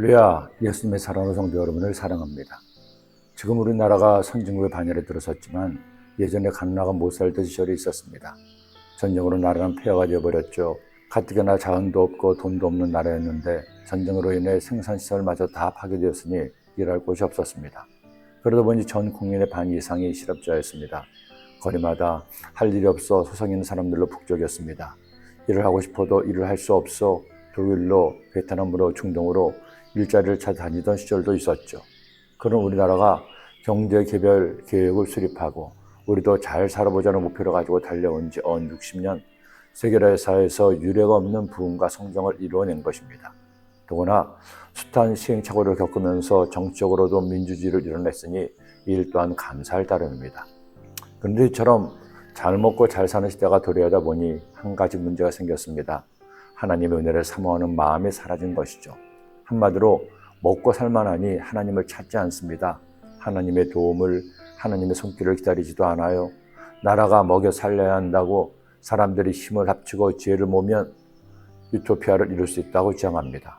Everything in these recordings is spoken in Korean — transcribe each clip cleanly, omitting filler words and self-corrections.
할렐루야, 예수님의 사랑하는 성도 여러분을 사랑합니다. 지금 우리나라가 선진국의 반열에 들어섰지만 예전에 가난하고 못 살던 시절이 있었습니다. 전쟁으로 나라는 폐허가 되어버렸죠. 가뜩이나 자원도 없고 돈도 없는 나라였는데 전쟁으로 인해 생산시설마저 다 파괴되었으니 일할 곳이 없었습니다. 그러다 보니 전 국민의 반 이상이 실업자였습니다. 거리마다 할 일이 없어 소상인 사람들로 북적였습니다. 일을 하고 싶어도 일을 할 수 없어 독일로, 베트남으로, 중동으로 일자리를 찾아다니던 시절도 있었죠. 그런 우리나라가 경제개발 계획을 수립하고 우리도 잘 살아보자는 목표를 가지고 달려온 지 60년, 세계사에서 유례가 없는 부흥과 성장을 이루어낸 것입니다. 더구나 숱한 시행착오를 겪으면서 정치적으로도 민주주의를 이뤄냈으니 이 일 또한 감사할 따름입니다. 그런데 이처럼 잘 먹고 잘 사는 시대가 도래하다 보니 한 가지 문제가 생겼습니다. 하나님의 은혜를 사모하는 마음이 사라진 것이죠. 한마디로 먹고 살만하니 하나님을 찾지 않습니다. 하나님의 도움을, 하나님의 손길을 기다리지도 않아요. 나라가 먹여 살려야 한다고 사람들이 힘을 합치고 지혜를 모으면 유토피아를 이룰 수 있다고 주장합니다.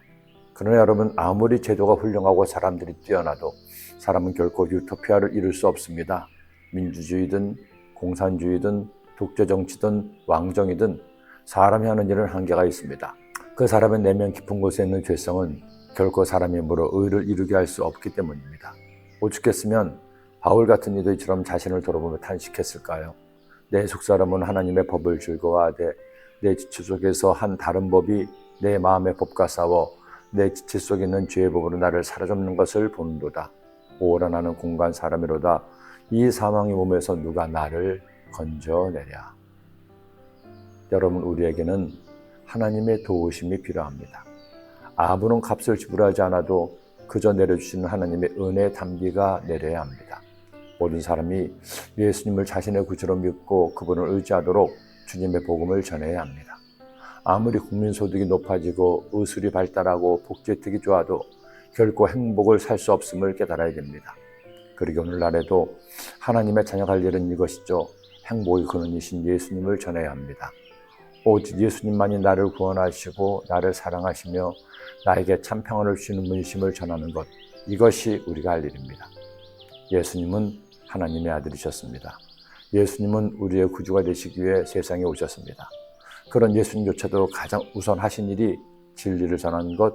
그러나 여러분, 아무리 제도가 훌륭하고 사람들이 뛰어나도 사람은 결코 유토피아를 이룰 수 없습니다. 민주주의든 공산주의든 독재정치든 왕정이든 사람이 하는 일은 한계가 있습니다. 그 사람의 내면 깊은 곳에 있는 죄성은 결코 사람의 힘으로 의를 이루게 할 수 없기 때문입니다. 오죽했으면 바울 같은 이도 이처럼 자신을 돌아보며 탄식했을까요? 내 속사람은 하나님의 법을 즐거워하되 내 지체 속에서 한 다른 법이 내 마음의 법과 싸워 내 지체 속에 있는 죄의 법으로 나를 사로잡는 것을 보는도다. 오라 나는 공간 사람이로다. 이 사망의 몸에서 누가 나를 건져내랴. 여러분, 우리에게는 하나님의 도우심이 필요합니다. 아무런 값을 지불하지 않아도 그저 내려주시는 하나님의 은혜의 단비가 내려야 합니다. 모든 사람이 예수님을 자신의 구주로 믿고 그분을 의지하도록 주님의 복음을 전해야 합니다. 아무리 국민소득이 높아지고 의술이 발달하고 복지혜택이 좋아도 결코 행복을 살 수 없음을 깨달아야 됩니다. 그러기 오늘날에도 하나님의 자녀갈 일은 이것이죠. 행복의 근원이신 예수님을 전해야 합니다. 오직 예수님만이 나를 구원하시고 나를 사랑하시며 나에게 참 평안을 주시는 분이심을 전하는 것, 이것이 우리가 할 일입니다. 예수님은 하나님의 아들이셨습니다. 예수님은 우리의 구주가 되시기 위해 세상에 오셨습니다. 그런 예수님조차도 가장 우선 하신 일이 진리를 전하는 것,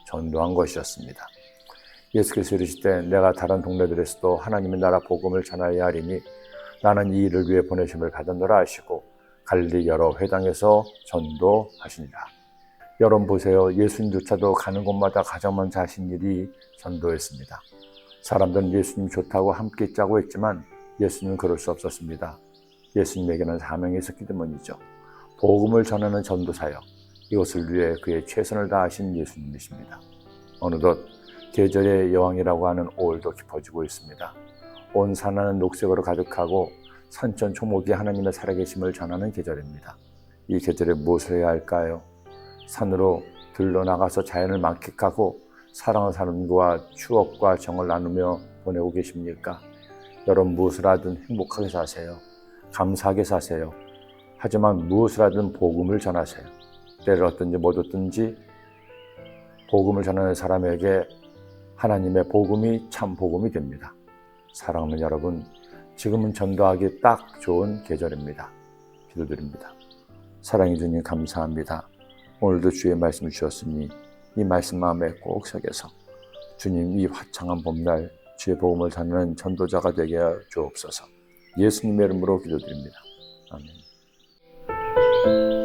전도한 것이었습니다. 예수께서 이르시되 내가 다른 동네들에서도 하나님의 나라 복음을 전하여야 하리니 나는 이 일을 위해 보내심을 받았노라 하시고 갈릴리 여러 회당에서 전도하시니라. 여러분 보세요. 예수님조차도 가는 곳마다 가장 먼저 하신 일이 전도였습니다. 사람들은 예수님 좋다고 함께 짜고 했지만 예수님은 그럴 수 없었습니다. 예수님에게는 사명이 있었기 때문이죠. 복음을 전하는 전도사역, 이것을 위해 그의 최선을 다하신 예수님이십니다. 어느덧 계절의 여왕이라고 하는 5월도 깊어지고 있습니다. 온 산하는 녹색으로 가득하고 산천초목이 하나님의 살아계심을 전하는 계절입니다. 이 계절에 무엇을 해야 할까요? 산으로 들러나가서 자연을 만끽하고 사랑하는 사람과 추억과 정을 나누며 보내고 계십니까? 여러분, 무엇을 하든 행복하게 사세요. 감사하게 사세요. 하지만 무엇을 하든 복음을 전하세요. 때를 얻든지 못 얻든지 복음을 전하는 사람에게 하나님의 복음이 참 복음이 됩니다. 사랑하는 여러분, 지금은 전도하기 딱 좋은 계절입니다. 기도드립니다. 사랑해 주님 감사합니다. 오늘도 주의 말씀을 주셨으니 이 말씀 마음에 꼭 새겨서 주님 이 화창한 봄날 주의 복음을 전하는 전도자가 되게 하여 주옵소서. 예수님의 이름으로 기도드립니다. 아멘.